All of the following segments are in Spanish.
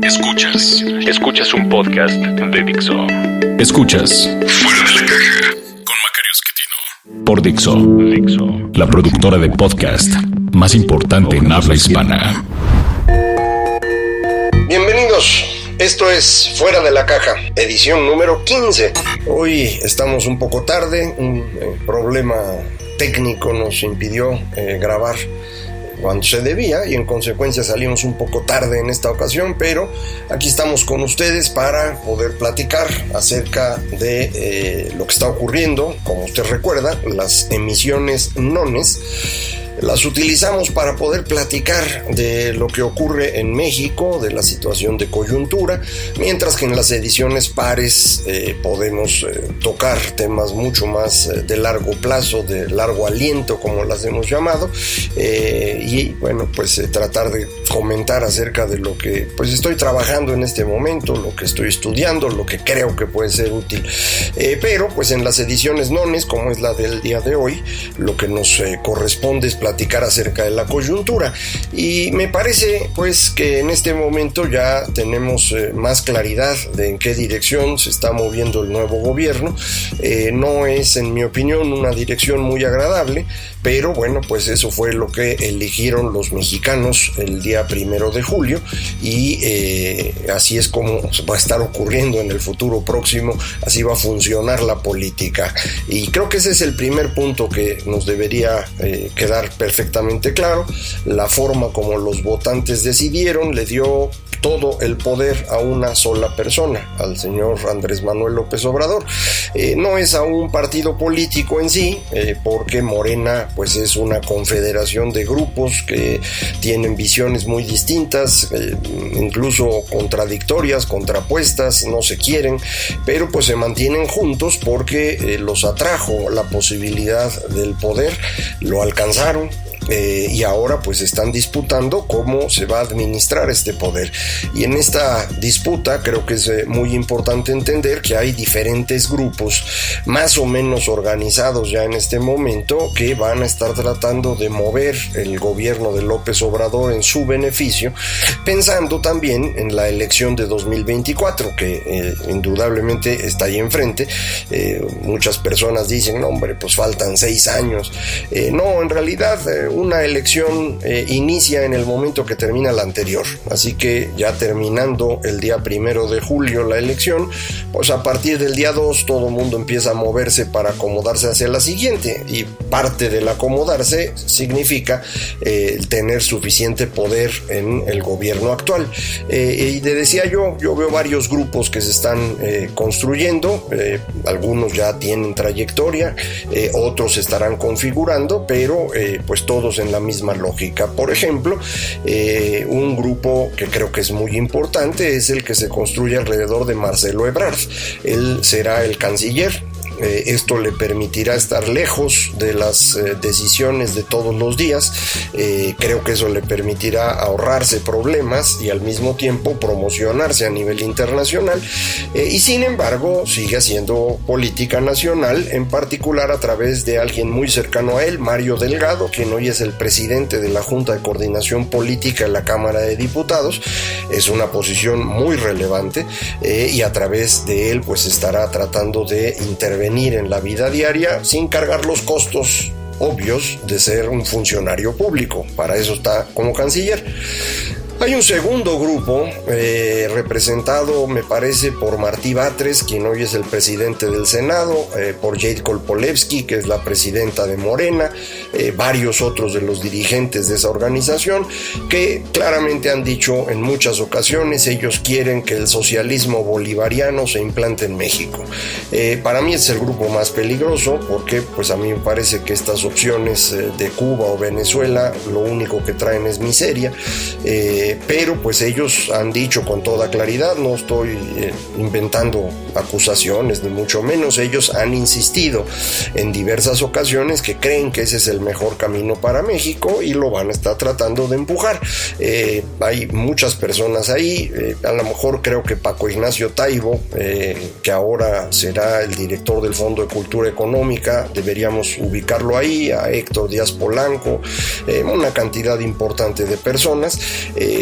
Escuchas un podcast de Dixo. Escuchas Fuera de la Caja con Macario Esquetino por Dixo, la productora de podcast más importante en habla hispana. Bienvenidos, esto es Fuera de la Caja, edición número 15. Hoy estamos un poco tarde, un problema técnico nos impidió grabar cuando se debía y en consecuencia salimos un poco tarde en esta ocasión, pero aquí estamos con ustedes para poder platicar acerca de lo que está ocurriendo. Como usted recuerda, las emisiones nones las utilizamos para poder platicar de lo que ocurre en México, de la situación de coyuntura, mientras que en las ediciones pares podemos tocar temas mucho más de largo plazo, de largo aliento, como las hemos llamado, y bueno, pues tratar de comentar acerca de lo que pues estoy trabajando en este momento, lo que estoy estudiando, lo que creo que puede ser útil. Pero pues en las ediciones nones, como es la del día de hoy, lo que nos corresponde es platicar acerca de la coyuntura, y me parece pues que en este momento ya tenemos más claridad de en qué dirección se está moviendo el nuevo gobierno. No es, en mi opinión, una dirección muy agradable, pero bueno, pues eso fue lo que eligieron los mexicanos el día 1 de julio, y así es como va a estar ocurriendo en el futuro próximo, así va a funcionar la política, y creo que ese es el primer punto que nos debería quedar perfectamente claro. La forma como los votantes decidieron le dio todo el poder a una sola persona, al señor Andrés Manuel López Obrador. No es a un partido político en sí, porque Morena pues es una confederación de grupos que tienen visiones muy distintas, incluso contradictorias, contrapuestas, no se quieren, pero pues se mantienen juntos porque los atrajo la posibilidad del poder, lo alcanzaron. Y ahora pues están disputando cómo se va a administrar este poder, y en esta disputa creo que es muy importante entender que hay diferentes grupos más o menos organizados ya en este momento que van a estar tratando de mover el gobierno de López Obrador en su beneficio, pensando también en la elección de 2024 que indudablemente está ahí enfrente. Muchas personas dicen, no hombre, pues faltan 6 años. No, en realidad una elección inicia en el momento que termina la anterior, así que ya terminando el día 1 de julio la elección, pues a partir del día 2 todo el mundo empieza a moverse para acomodarse hacia la siguiente, y parte del acomodarse significa tener suficiente poder en el gobierno actual. Y te decía yo veo varios grupos que se están construyendo, algunos ya tienen trayectoria, otros se estarán configurando, pero pues todos en la misma lógica. Por ejemplo, un grupo que creo que es muy importante es el que se construye alrededor de Marcelo Ebrard. Él será el canciller. Esto le permitirá estar lejos de las decisiones de todos los días. Creo que eso le permitirá ahorrarse problemas y al mismo tiempo promocionarse a nivel internacional, y sin embargo sigue haciendo política nacional, en particular a través de alguien muy cercano a él, Mario Delgado, quien hoy es el presidente de la Junta de Coordinación Política en la Cámara de Diputados. Es una posición muy relevante, y a través de él pues estará tratando de intervenir en la vida diaria sin cargar los costos obvios de ser un funcionario público. Para eso está como canciller. Hay un segundo grupo representado, me parece, por Martí Batres, quien hoy es el presidente del Senado, por Jade Kolpolevsky, que es la presidenta de Morena, varios otros de los dirigentes de esa organización, que claramente han dicho en muchas ocasiones ellos quieren que el socialismo bolivariano se implante en México. Para mí es el grupo más peligroso, porque pues a mí me parece que estas opciones de Cuba o Venezuela lo único que traen es miseria. Pero pues ellos han dicho con toda claridad, no estoy inventando acusaciones ni mucho menos, ellos han insistido en diversas ocasiones que creen que ese es el mejor camino para México y lo van a estar tratando de empujar. Hay muchas personas ahí, a lo mejor creo que Paco Ignacio Taibo, que ahora será el director del Fondo de Cultura Económica, deberíamos ubicarlo ahí, a Héctor Díaz Polanco, una cantidad importante de personas.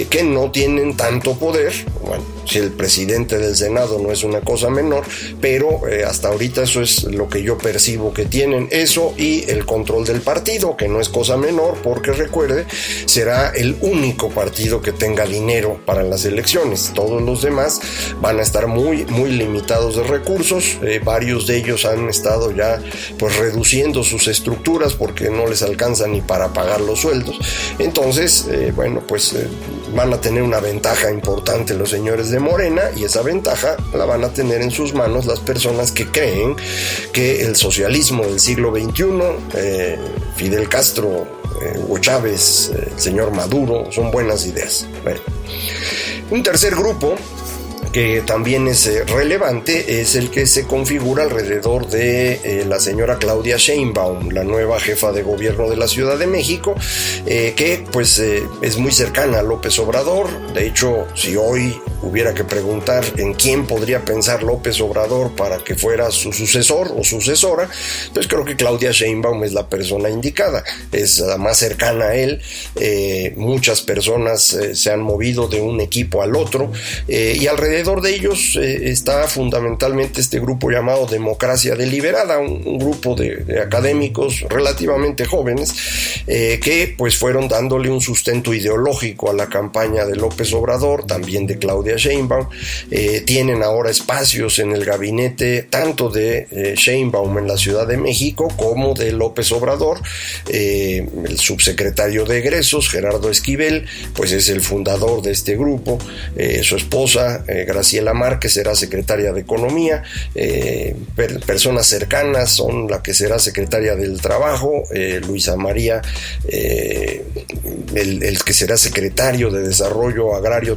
que no tienen tanto poder. Bueno, si el presidente del Senado no es una cosa menor, pero hasta ahorita eso es lo que yo percibo que tienen, eso y el control del partido, que no es cosa menor, porque recuerde, será el único partido que tenga dinero para las elecciones. Todos los demás van a estar muy limitados de recursos. Varios de ellos han estado ya pues reduciendo sus estructuras porque no les alcanza ni para pagar los sueldos. Entonces, van a tener una ventaja importante los señores de Morena, y esa ventaja la van a tener en sus manos las personas que creen que el socialismo del siglo XXI, Fidel Castro, Hugo Chávez, el señor Maduro, son buenas ideas. Bueno. Un tercer grupo que también es relevante es el que se configura alrededor de la señora Claudia Sheinbaum, la nueva jefa de gobierno de la Ciudad de México, que es muy cercana a López Obrador. De hecho, si hoy hubiera que preguntar en quién podría pensar López Obrador para que fuera su sucesor o sucesora, pues creo que Claudia Sheinbaum es la persona indicada, es la más cercana a él. Muchas personas se han movido de un equipo al otro, y alrededor de ellos está fundamentalmente este grupo llamado Democracia Deliberada, un grupo de académicos relativamente jóvenes que pues fueron dándole un sustento ideológico a la campaña de López Obrador, también de Claudia Sheinbaum. Tienen ahora espacios en el gabinete tanto de Sheinbaum en la Ciudad de México como de López Obrador. El subsecretario de Egresos, Gerardo Esquivel, pues es el fundador de este grupo. Su esposa, Graciela Márquez, será secretaria de Economía. Personas cercanas son la que será secretaria del Trabajo, Luisa María, el que será secretario de Desarrollo Agrario,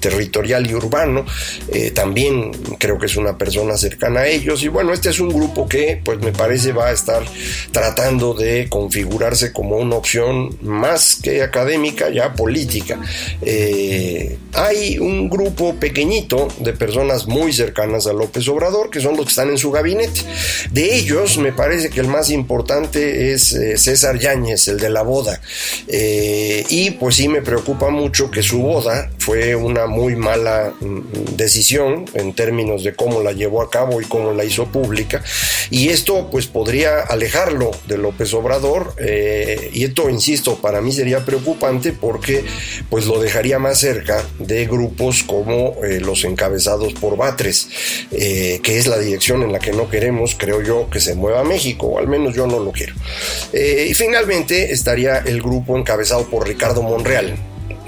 Territorial y Urbano, también creo que es una persona cercana a ellos. Y bueno, este es un grupo que pues me parece va a estar tratando de configurarse como una opción más que académica, ya política. Hay un grupo pequeñito de personas muy cercanas a López Obrador, que son los que están en su gabinete. De ellos me parece que el más importante es César Yáñez, el de la boda, y pues sí me preocupa mucho que su boda fue una muy mala decisión en términos de cómo la llevó a cabo y cómo la hizo pública, y esto pues podría alejarlo de López Obrador, y esto, insisto, para mí sería preocupante porque pues lo dejaría más cerca de grupos como los encabezados por Batres, que es la dirección en la que no queremos, creo yo, que se mueva México, o al menos yo no lo quiero. Y finalmente estaría el grupo encabezado por Ricardo Monreal,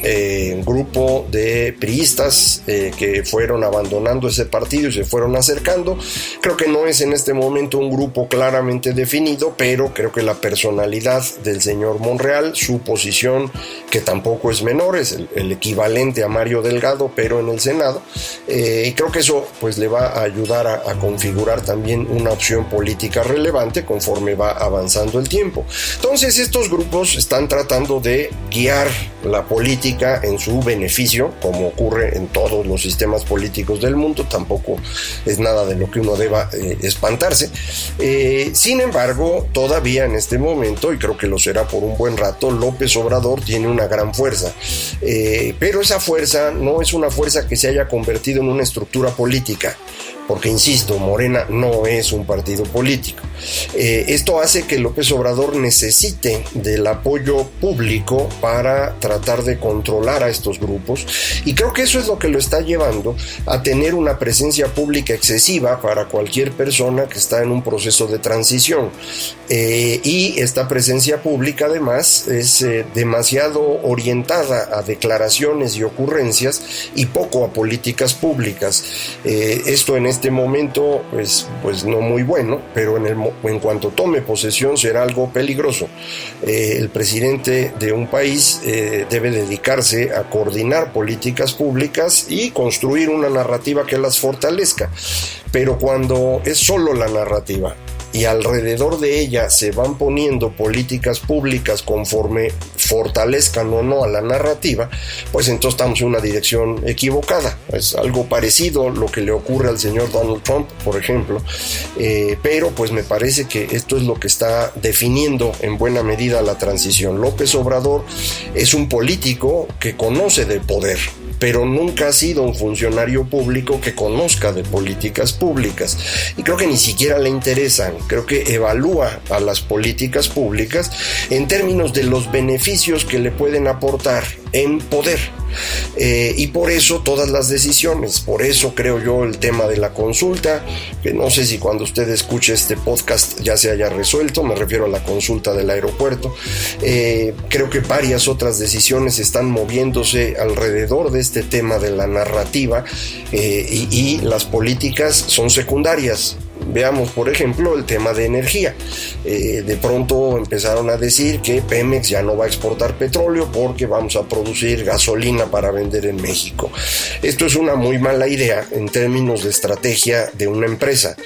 un grupo de priistas que fueron abandonando ese partido y se fueron acercando. Creo que no es en este momento un grupo claramente definido, pero creo que la personalidad del señor Monreal, su posición, que tampoco es menor, es el equivalente a Mario Delgado, pero en el Senado, y creo que eso pues le va a ayudar a configurar también una opción política relevante conforme va avanzando el tiempo. Entonces estos grupos están tratando de guiar la política en su beneficio, como ocurre en todos los sistemas políticos del mundo. Tampoco es nada de lo que uno deba espantarse. Sin embargo, todavía en este momento, y creo que lo será por un buen rato, López Obrador tiene una gran fuerza, pero esa fuerza no es una fuerza que se haya convertido en una estructura política, porque insisto, Morena no es un partido político. Esto hace que López Obrador necesite del apoyo público para tratar de controlar a estos grupos, y creo que eso es lo que lo está llevando a tener una presencia pública excesiva para cualquier persona que está en un proceso de transición. Y esta presencia pública además es demasiado orientada a declaraciones y ocurrencias y poco a políticas públicas. Esto en este momento pues no muy bueno, pero en cuanto tome posesión será algo peligroso. El presidente de un país debe dedicarse a coordinar políticas públicas y construir una narrativa que las fortalezca, pero cuando es solo la narrativa y alrededor de ella se van poniendo políticas públicas conforme fortalezcan o no a la narrativa, pues entonces estamos en una dirección equivocada. Es algo parecido lo que le ocurre al señor Donald Trump, por ejemplo, pero pues me parece que esto es lo que está definiendo en buena medida la transición. López Obrador es un político que conoce de poder, pero nunca ha sido un funcionario público que conozca de políticas públicas, y creo que ni siquiera le interesan. Creo que evalúa a las políticas públicas en términos de los beneficios que le pueden aportar en poder, y por eso todas las decisiones. Por eso creo yo el tema de la consulta, que no sé si cuando usted escuche este podcast ya se haya resuelto, me refiero a la consulta del aeropuerto. Creo que varias otras decisiones están moviéndose alrededor de este tema de la narrativa, y las políticas son secundarias. Veamos, por ejemplo, el tema de energía. De pronto empezaron a decir que Pemex ya no va a exportar petróleo porque vamos a producir gasolina para vender en México. Esto es una muy mala idea en términos de estrategia de una empresa.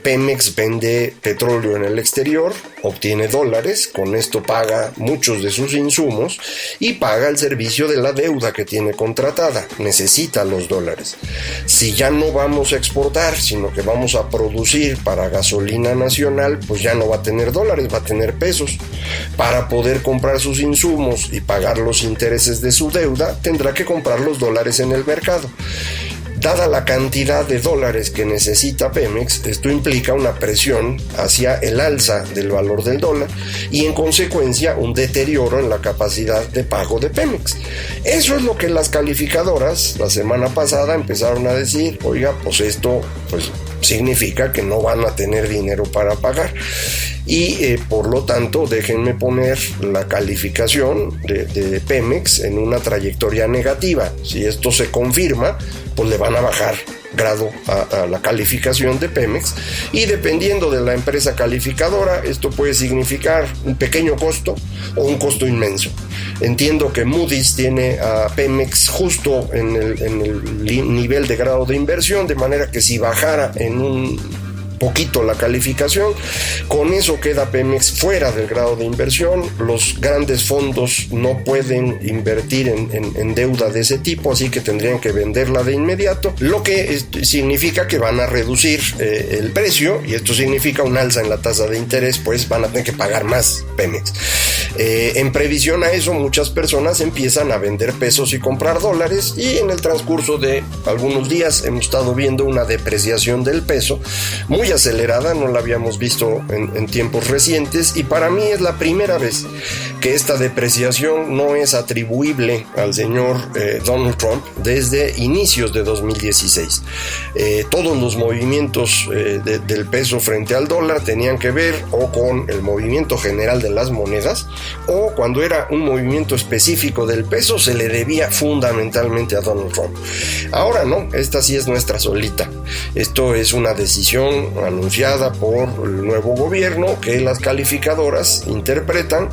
Pemex vende petróleo en el exterior, obtiene dólares, con esto paga muchos de sus insumos y paga el servicio de la deuda que tiene contratada. Necesita los dólares. Si ya no vamos a exportar, sino que vamos a producir para gasolina nacional, pues ya no va a tener dólares, va a tener pesos. Para poder comprar sus insumos y pagar los intereses de su deuda, tendrá que comprar los dólares en el mercado. Dada la cantidad de dólares que necesita Pemex, esto implica una presión hacia el alza del valor del dólar y en consecuencia un deterioro en la capacidad de pago de Pemex. Eso es lo que las calificadoras la semana pasada empezaron a decir: oiga, pues esto significa que no van a tener dinero para pagar. Y por lo tanto, déjenme poner la calificación de Pemex en una trayectoria negativa. Si esto se confirma, pues le van a bajar grado a la calificación de Pemex, y dependiendo de la empresa calificadora, esto puede significar un pequeño costo o un costo inmenso. Entiendo que Moody's tiene a Pemex justo en el nivel de grado de inversión, de manera que si bajara en un poquito la calificación, con eso queda Pemex fuera del grado de inversión. Los grandes fondos no pueden invertir en deuda de ese tipo, así que tendrían que venderla de inmediato, lo que significa que van a reducir el precio, y esto significa un alza en la tasa de interés, pues van a tener que pagar más Pemex. En previsión a eso, muchas personas empiezan a vender pesos y comprar dólares, y en el transcurso de algunos días hemos estado viendo una depreciación del peso muy acelerada, no la habíamos visto en tiempos recientes, y para mí es la primera vez que esta depreciación no es atribuible al señor Donald Trump desde inicios de 2016. Todos los movimientos del peso frente al dólar tenían que ver o con el movimiento general de las monedas, o cuando era un movimiento específico del peso se le debía fundamentalmente a Donald Trump. Ahora no, esta sí es nuestra solita. Esto es una decisión anunciada por el nuevo gobierno que las calificadoras interpretan,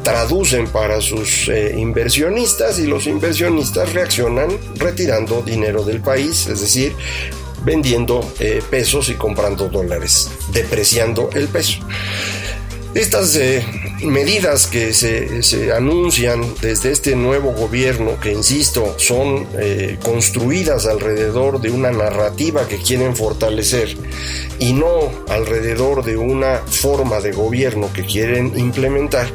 traducen para sus inversionistas, y los inversionistas reaccionan retirando dinero del país, es decir, vendiendo pesos y comprando dólares, depreciando el peso. Estas medidas que se anuncian desde este nuevo gobierno, que insisto, son construidas alrededor de una narrativa que quieren fortalecer y no alrededor de una forma de gobierno que quieren implementar,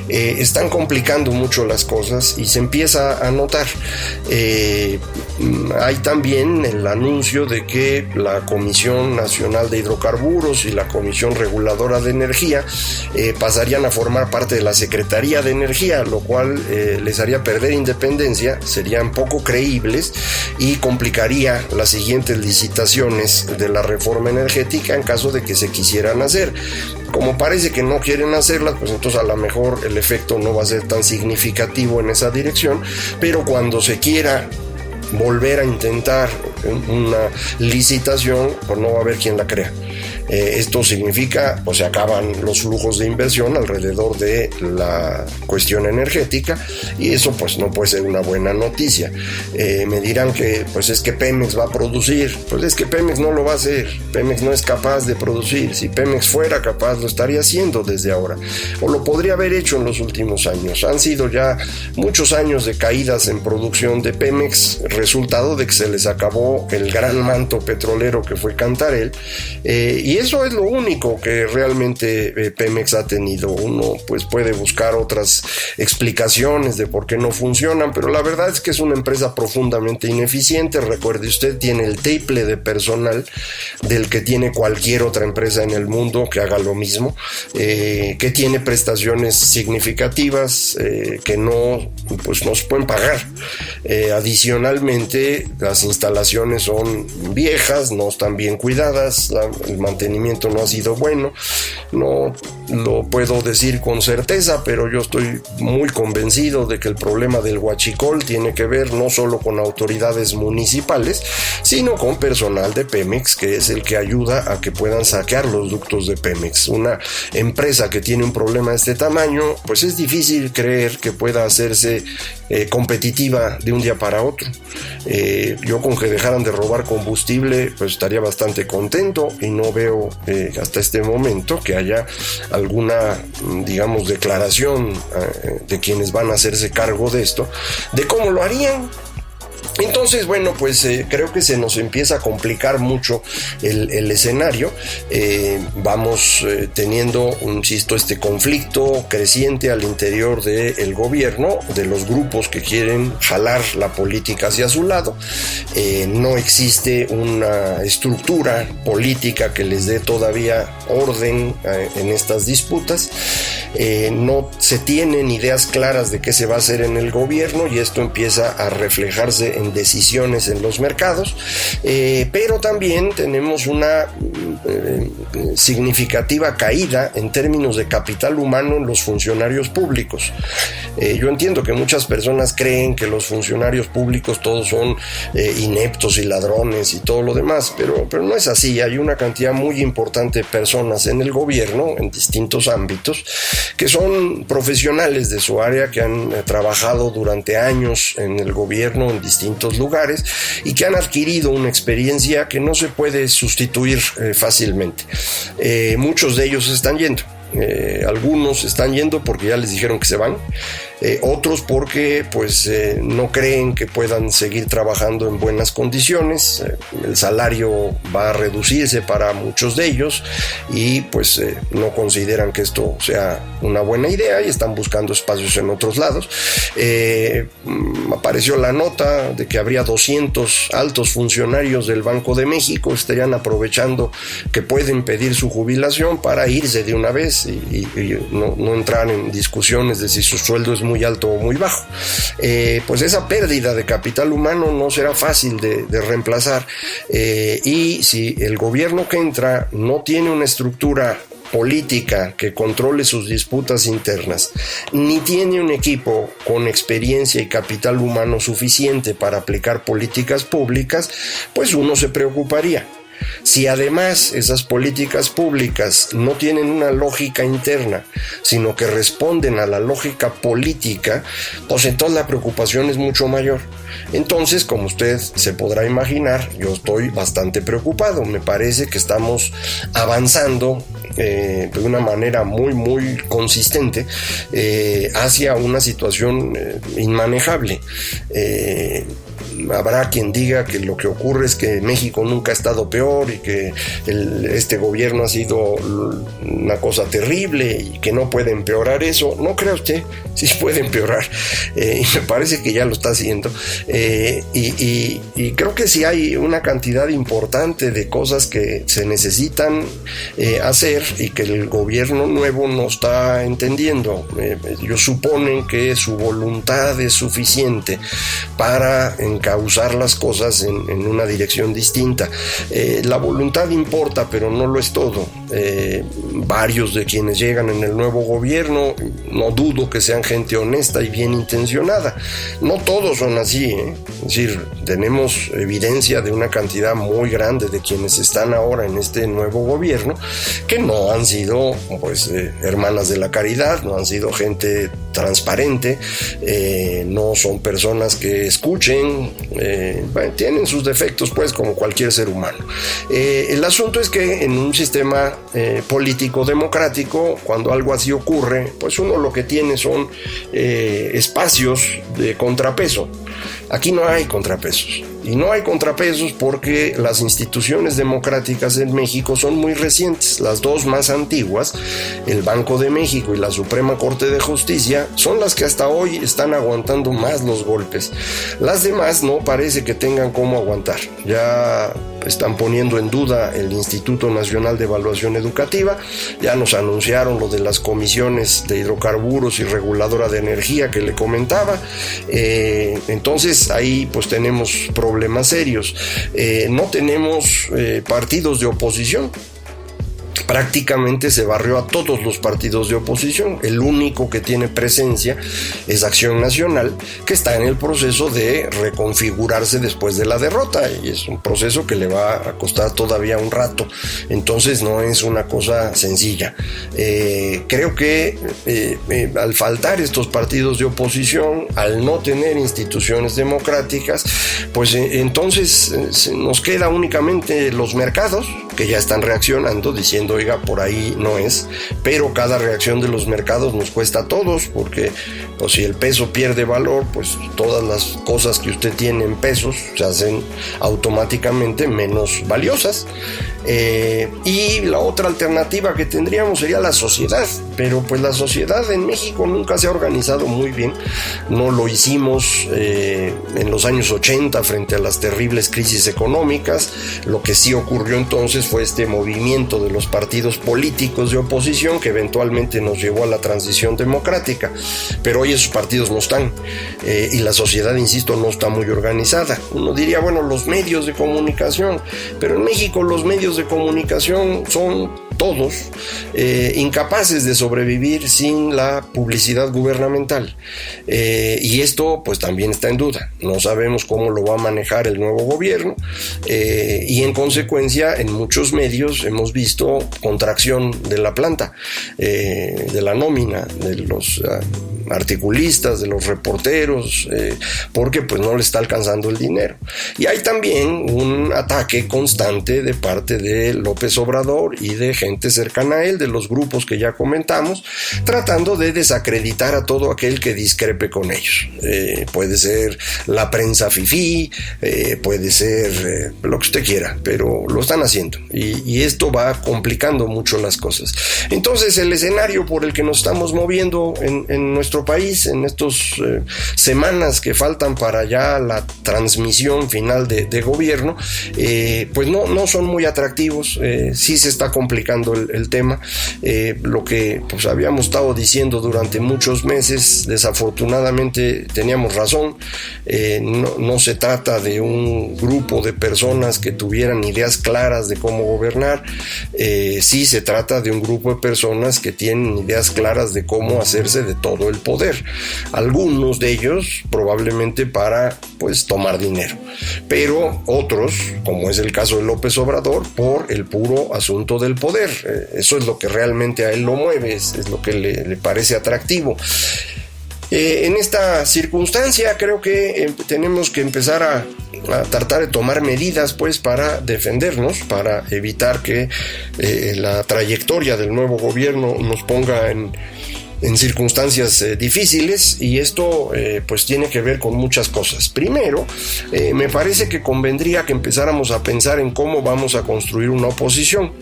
están complicando mucho las cosas y se empieza a notar. Hay también el anuncio de que la Comisión Nacional de Hidrocarburos y la Comisión Reguladora de Energía pasarían a formar parte de la Secretaría de Energía, lo cual les haría perder independencia, serían poco creíbles y complicaría las siguientes licitaciones de la reforma energética en caso de que se quisieran hacer. Como parece que no quieren hacerlas, pues entonces a lo mejor el efecto no va a ser tan significativo en esa dirección, pero cuando se quiera volver a intentar una licitación, pues no va a haber quien la crea. Esto significa, pues se acaban los flujos de inversión alrededor de la cuestión energética, y eso pues no puede ser una buena noticia. Me dirán que pues es que Pemex va a producir. Pues es que Pemex no lo va a hacer. Pemex no es capaz de producir. Si Pemex fuera capaz, lo estaría haciendo desde ahora, o lo podría haber hecho en los últimos años. Han sido ya muchos años de caídas en producción de Pemex, resultado de que se les acabó el gran manto petrolero que fue Cantarell, y eso es lo único que realmente Pemex ha tenido. Uno pues puede buscar otras explicaciones de por qué no funcionan, pero la verdad es que es una empresa profundamente ineficiente. Recuerde usted, tiene el triple de personal del que tiene cualquier otra empresa en el mundo que haga lo mismo, que tiene prestaciones significativas que no se pueden pagar. Adicionalmente, las instalaciones son viejas, no están bien cuidadas, el mantenimiento no ha sido bueno. No lo puedo decir con certeza, pero yo estoy muy convencido de que el problema del huachicol tiene que ver no solo con autoridades municipales, sino con personal de Pemex, que es el que ayuda a que puedan saquear los ductos de Pemex. Una empresa que tiene un problema de este tamaño, pues es difícil creer que pueda hacerse competitiva de un día para otro. Yo con que dejaran de robar combustible, pues estaría bastante contento, y no veo hasta este momento que haya alguna, digamos, declaración de quienes van a hacerse cargo de esto, de cómo lo harían. Entonces, bueno, pues creo que se nos empieza a complicar mucho el escenario. Vamos teniendo, insisto, este conflicto creciente al interior del gobierno, de los grupos que quieren jalar la política hacia su lado. No existe una estructura política que les dé todavía orden en estas disputas. No se tienen ideas claras de qué se va a hacer en el gobierno, y esto empieza a reflejarse en decisiones en los mercados, pero también tenemos una significativa caída en términos de capital humano en los funcionarios públicos. Yo entiendo que muchas personas creen que los funcionarios públicos todos son ineptos y ladrones y todo lo demás, pero no es así. Hay una cantidad muy importante de personas en el gobierno, en distintos ámbitos, que son profesionales de su área, que han trabajado durante años en el gobierno en distintos lugares, y que han adquirido una experiencia que no se puede sustituir fácilmente. Muchos de ellos están yendo. Algunos están yendo porque ya les dijeron que se van, otros porque pues no creen que puedan seguir trabajando en buenas condiciones. El salario va a reducirse para muchos de ellos, y pues no consideran que esto sea una buena idea y están buscando espacios en otros lados. Apareció la nota de que habría 200 altos funcionarios del Banco de México, estarían aprovechando que pueden pedir su jubilación para irse de una vez y no entrar en discusiones de si su sueldo es muy alto o muy bajo. Pues esa pérdida de capital humano no será fácil de reemplazar, y si el gobierno que entra no tiene una estructura política que controle sus disputas internas, ni tiene un equipo con experiencia y capital humano suficiente para aplicar políticas públicas, pues uno se preocuparía. Si además esas políticas públicas no tienen una lógica interna, sino que responden a la lógica política, pues entonces la preocupación es mucho mayor. Entonces, como usted se podrá imaginar, yo estoy bastante preocupado. Me parece que estamos avanzando de una manera muy consistente hacia una situación inmanejable. Habrá quien diga que lo que ocurre es que México nunca ha estado peor y que este gobierno ha sido una cosa terrible y que no puede empeorar eso. No crea usted, sí puede empeorar, y me parece que ya lo está haciendo, y creo que sí hay una cantidad importante de cosas que se necesitan hacer y que el gobierno nuevo no está entendiendo. Ellos suponen que su voluntad es suficiente para encauzar las cosas en una dirección distinta. La voluntad importa, pero no lo es todo. varios de quienes llegan en el nuevo gobierno, no dudo que sean gente honesta y bien intencionada. No todos son así, Es decir, tenemos evidencia de una cantidad muy grande de quienes están ahora en este nuevo gobierno que no han sido pues hermanas de la caridad, no han sido gente transparente, no son personas que escuchen, tienen sus defectos pues como cualquier ser humano. El asunto es que en un sistema político democrático, cuando algo así ocurre, pues uno lo que tiene son espacios de contrapeso. Aquí no hay contrapesos. Y no hay contrapesos porque las instituciones democráticas en México son muy recientes. Las dos más antiguas, el Banco de México y la Suprema Corte de Justicia, son las que hasta hoy están aguantando más los golpes. Las demás no parece que tengan cómo aguantar. Ya están poniendo en duda el Instituto Nacional de Evaluación Educativa, ya nos anunciaron lo de las comisiones de hidrocarburos y reguladora de energía que le comentaba, entonces ahí pues tenemos problemas serios. No tenemos partidos de oposición. Prácticamente se barrió a todos los partidos de oposición. El único que tiene presencia es Acción Nacional, que está en el proceso de reconfigurarse después de la derrota, y es un proceso que le va a costar todavía un rato. Entonces no es una cosa sencilla. Creo que al faltar estos partidos de oposición, al no tener instituciones democráticas, pues entonces nos queda únicamente los mercados, que ya están reaccionando diciendo, oiga, por ahí no es, pero cada reacción de los mercados nos cuesta a todos, porque pues, si el peso pierde valor, pues todas las cosas que usted tiene en pesos se hacen automáticamente menos valiosas. Y la otra alternativa que tendríamos sería la sociedad, pero pues la sociedad en México nunca se ha organizado muy bien. No lo hicimos en los años 80 frente a las terribles crisis económicas. Lo que sí ocurrió entonces fue este movimiento de los partidos políticos de oposición que eventualmente nos llevó a la transición democrática, pero hoy esos partidos no están, y la sociedad, insisto, no está muy organizada. Uno diría, bueno, los medios de comunicación, pero en México los medios de comunicación son todos incapaces de sobrevivir sin la publicidad gubernamental, y esto pues también está en duda. No sabemos cómo lo va a manejar el nuevo gobierno, y en consecuencia en muchos medios hemos visto contracción de la planta, de la nómina, de los articulistas, de los reporteros, porque pues no le está alcanzando el dinero. Y hay también un ataque constante de parte de López Obrador y de gente cercana a él, de los grupos que ya comentamos, tratando de desacreditar a todo aquel que discrepe con ellos. Puede ser la prensa fifí, puede ser lo que usted quiera, pero lo están haciendo, y esto va complicando mucho las cosas. Entonces el escenario por el que nos estamos moviendo en nuestro país en estas semanas que faltan para ya la transmisión final de gobierno, pues no son muy atractivos. Sí se está complicando el tema. Lo que pues habíamos estado diciendo durante muchos meses, desafortunadamente teníamos razón. No se trata de un grupo de personas que tuvieran ideas claras de cómo gobernar. Sí se trata de un grupo de personas que tienen ideas claras de cómo hacerse de todo el poder. Algunos de ellos probablemente para pues tomar dinero, pero otros, como es el caso de López Obrador, por el puro asunto del poder. Eso es lo que realmente a él lo mueve, es lo que le parece atractivo. En esta circunstancia creo que tenemos que empezar a tratar de tomar medidas pues para defendernos, para evitar que la trayectoria del nuevo gobierno nos ponga en circunstancias difíciles, y esto pues tiene que ver con muchas cosas. Primero, me parece que convendría que empezáramos a pensar en cómo vamos a construir una oposición.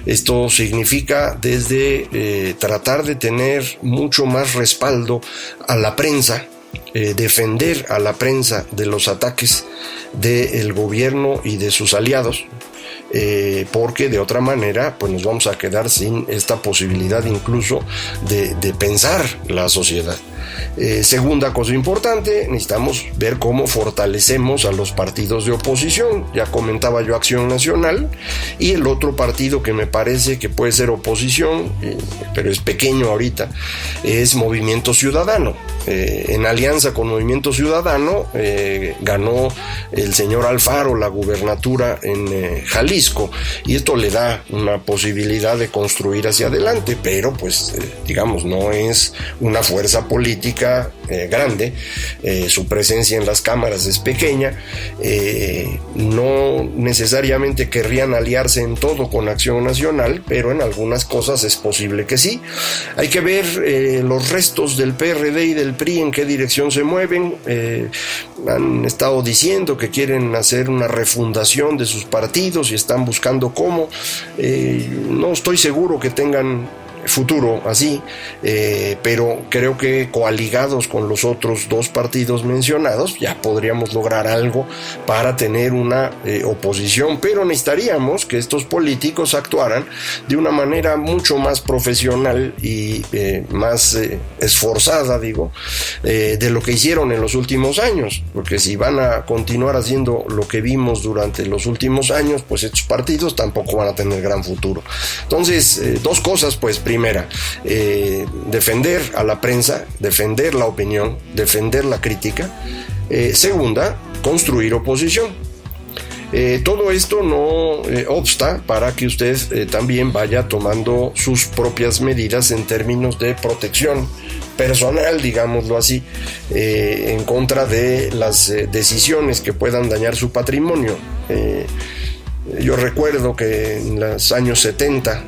Esto significa desde tratar de tener mucho más respaldo a la prensa, defender a la prensa de los ataques del gobierno y de sus aliados, porque de otra manera pues nos vamos a quedar sin esta posibilidad incluso de pensar la sociedad. Segunda cosa importante, necesitamos ver cómo fortalecemos a los partidos de oposición. Ya comentaba yo Acción Nacional, y el otro partido que me parece que puede ser oposición, pero es pequeño ahorita, es Movimiento Ciudadano. En alianza con Movimiento Ciudadano ganó el señor Alfaro la gubernatura en Jalisco, y esto le da una posibilidad de construir hacia adelante, pero pues digamos no es una fuerza política grande, su presencia en las cámaras es pequeña, no necesariamente querrían aliarse en todo con Acción Nacional, pero en algunas cosas es posible que sí. Hay que ver los restos del PRD y del PRI en qué dirección se mueven. Han estado diciendo que quieren hacer una refundación de sus partidos y están buscando cómo. No estoy seguro que tengan futuro así, pero creo que coaligados con los otros dos partidos mencionados ya podríamos lograr algo para tener una oposición, pero necesitaríamos que estos políticos actuaran de una manera mucho más profesional y más esforzada, de lo que hicieron en los últimos años, porque si van a continuar haciendo lo que vimos durante los últimos años, pues estos partidos tampoco van a tener gran futuro. Entonces, dos cosas, pues. Primera, defender a la prensa, defender la opinión, defender la crítica. Segunda, construir oposición. Todo esto no obsta para que usted también vaya tomando sus propias medidas en términos de protección personal, digámoslo así, en contra de las decisiones que puedan dañar su patrimonio. Yo recuerdo que en los años 70,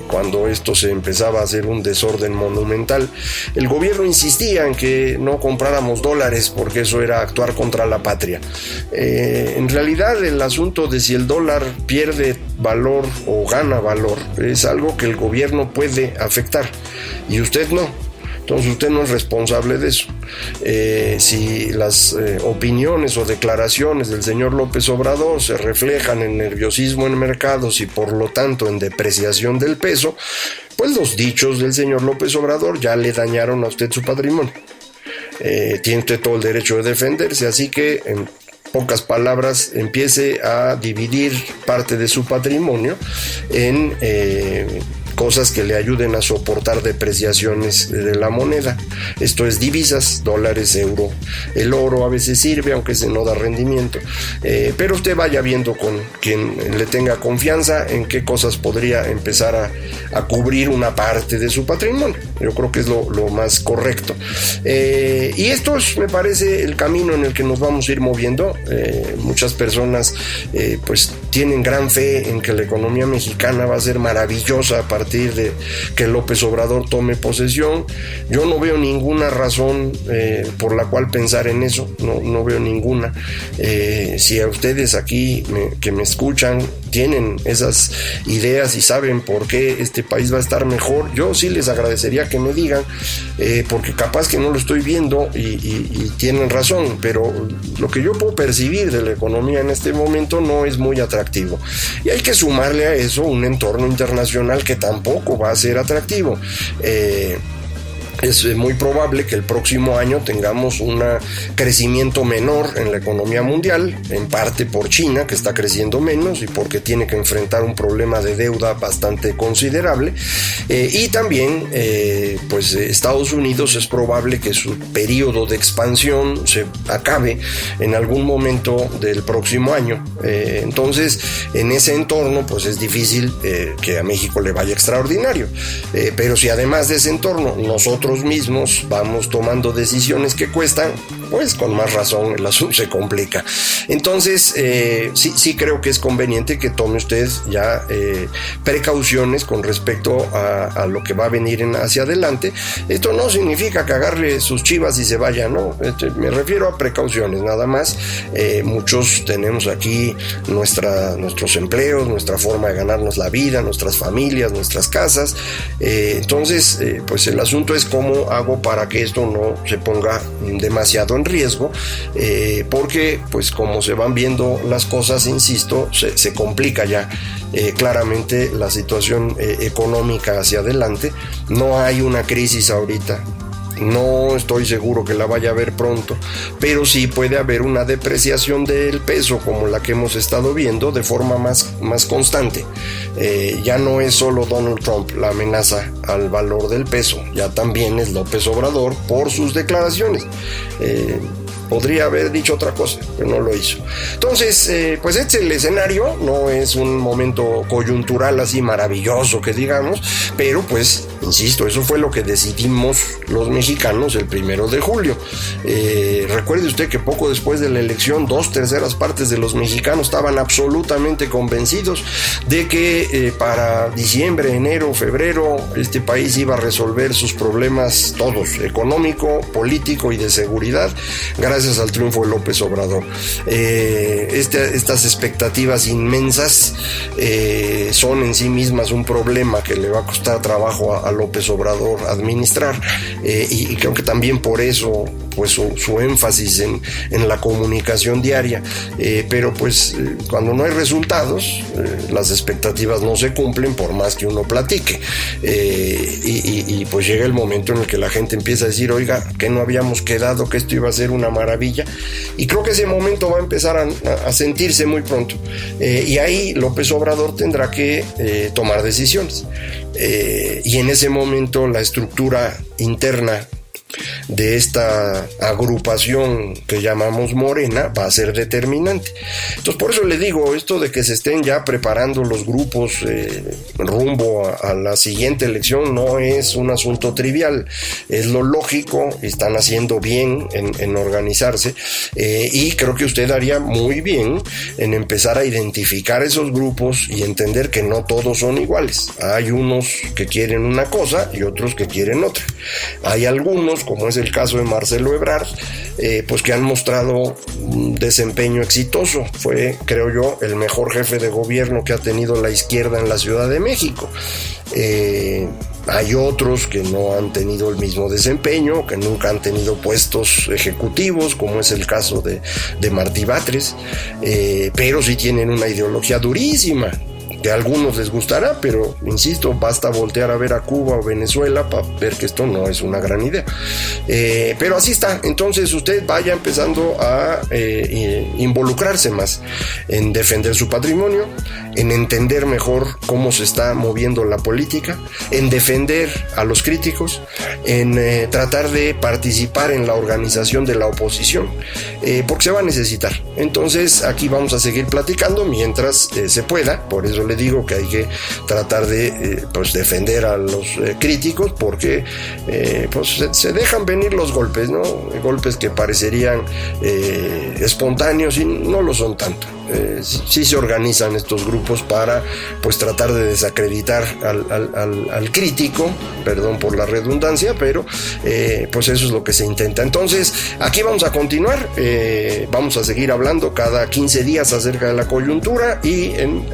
cuando esto se empezaba a hacer un desorden monumental, el gobierno insistía en que no compráramos dólares porque eso era actuar contra la patria. En realidad el asunto de si el dólar pierde valor o gana valor es algo que el gobierno puede afectar y usted no. Entonces usted no es responsable de eso. Si las opiniones o declaraciones del señor López Obrador se reflejan en nerviosismo en mercados y por lo tanto en depreciación del peso, pues los dichos del señor López Obrador ya le dañaron a usted su patrimonio. Tiene usted todo el derecho de defenderse, así que en pocas palabras empiece a dividir parte de su patrimonio en cosas que le ayuden a soportar depreciaciones de la moneda. Esto es divisas, dólares, euro. El oro a veces sirve, aunque ese no da rendimiento. Pero usted vaya viendo con quien le tenga confianza en qué cosas podría empezar a cubrir una parte de su patrimonio. Yo creo que es lo más correcto. Y esto es, me parece, el camino en el que nos vamos a ir moviendo. Muchas personas pues tienen gran fe en que la economía mexicana va a ser maravillosa a partir de que López Obrador tome posesión. Yo no veo ninguna razón por la cual pensar en eso, no veo ninguna. Si a ustedes aquí que me escuchan tienen esas ideas y saben por qué este país va a estar mejor, yo sí les agradecería que me digan, porque capaz que no lo estoy viendo y tienen razón, pero lo que yo puedo percibir de la economía en este momento no es muy atractivo. Y hay que sumarle a eso un entorno internacional que tampoco va a ser atractivo. Es muy probable que el próximo año tengamos un crecimiento menor en la economía mundial, en parte por China, que está creciendo menos y porque tiene que enfrentar un problema de deuda bastante considerable, y también pues Estados Unidos es probable que su periodo de expansión se acabe en algún momento del próximo año. Entonces en ese entorno pues es difícil que a México le vaya extraordinario, pero si además de ese entorno nosotros mismos vamos tomando decisiones que cuestan, pues con más razón el asunto se complica. Entonces sí creo que es conveniente que tome usted ya precauciones con respecto a lo que va a venir hacia adelante. Esto no significa que agarre sus chivas y se vaya, no, me refiero a precauciones nada más. Muchos tenemos aquí nuestros empleos, nuestra forma de ganarnos la vida, nuestras familias, nuestras casas. Entonces pues el asunto es cómo hago para que esto no se ponga demasiado en riesgo, porque pues como se van viendo las cosas, insisto, se complica ya claramente la situación económica hacia adelante. No hay una crisis ahorita, No estoy seguro que la vaya a ver pronto, pero sí puede haber una depreciación del peso como la que hemos estado viendo de forma más constante. Ya no es solo Donald Trump la amenaza al valor del peso, ya también es López Obrador por sus declaraciones. Podría haber dicho otra cosa, pero no lo hizo. Entonces, pues este es el escenario, no es un momento coyuntural así maravilloso que digamos, pero pues, insisto, eso fue lo que decidimos los mexicanos el 1 de julio. Recuerde usted que poco después de la elección, 2/3 partes de los mexicanos estaban absolutamente convencidos de que para diciembre, enero, febrero, este país iba a resolver sus problemas todos, económico, político y de seguridad, gracias al triunfo de López Obrador. Estas expectativas inmensas son en sí mismas un problema que le va a costar trabajo a López Obrador administrar, y creo que también por eso pues su énfasis en la comunicación diaria, pero pues cuando no hay resultados, las expectativas no se cumplen por más que uno platique, y pues llega el momento en el que la gente empieza a decir, oiga, que no habíamos quedado que esto iba a ser una maravilla, y creo que ese momento va a empezar a sentirse muy pronto, y ahí López Obrador tendrá que tomar decisiones, y en ese momento la estructura interna de esta agrupación que llamamos Morena va a ser determinante. Entonces, por eso le digo, esto de que se estén ya preparando los grupos rumbo a la siguiente elección no es un asunto trivial, es lo lógico, están haciendo bien en organizarse, y creo que usted haría muy bien en empezar a identificar esos grupos y entender que no todos son iguales. Hay unos que quieren una cosa y otros que quieren otra. Hay algunos, como es el caso de Marcelo Ebrard, pues que han mostrado un desempeño exitoso. Fue, creo yo, el mejor jefe de gobierno que ha tenido la izquierda en la Ciudad de México. Hay otros que no han tenido el mismo desempeño, que nunca han tenido puestos ejecutivos, como es el caso de Martí Batres, pero sí tienen una ideología durísima, que a algunos les gustará, pero insisto, basta voltear a ver a Cuba o Venezuela para ver que esto no es una gran idea. Pero así está. Entonces usted vaya empezando a involucrarse más en defender su patrimonio, en entender mejor cómo se está moviendo la política, en defender a los críticos, en tratar de participar en la organización de la oposición, porque se va a necesitar. Entonces aquí vamos a seguir platicando mientras se pueda. Por eso le digo que hay que tratar de pues defender a los críticos, porque pues se dejan venir los golpes, ¿no? Golpes que parecerían espontáneos y no lo son tanto. Sí se organizan estos grupos para pues tratar de desacreditar al crítico, perdón por la redundancia, pero pues eso es lo que se intenta. Entonces aquí vamos a continuar, vamos a seguir hablando cada 15 días acerca de la coyuntura y en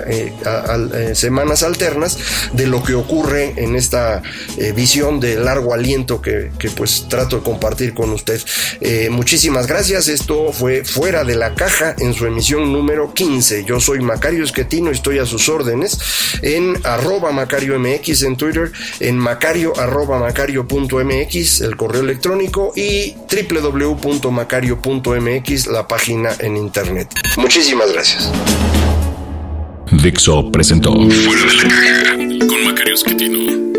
semanas alternas de lo que ocurre en esta visión de largo aliento que pues trato de compartir con usted. Muchísimas gracias. Esto fue Fuera de la Caja en su emisión número 15. Yo soy Macario Schettino y estoy a sus órdenes en @MacarioMX en Twitter, en macario@macario.mx, el correo electrónico, y www.macario.mx, la página en internet. Muchísimas gracias. Dixo presentó Fuera de la Caja con Macario Schettino.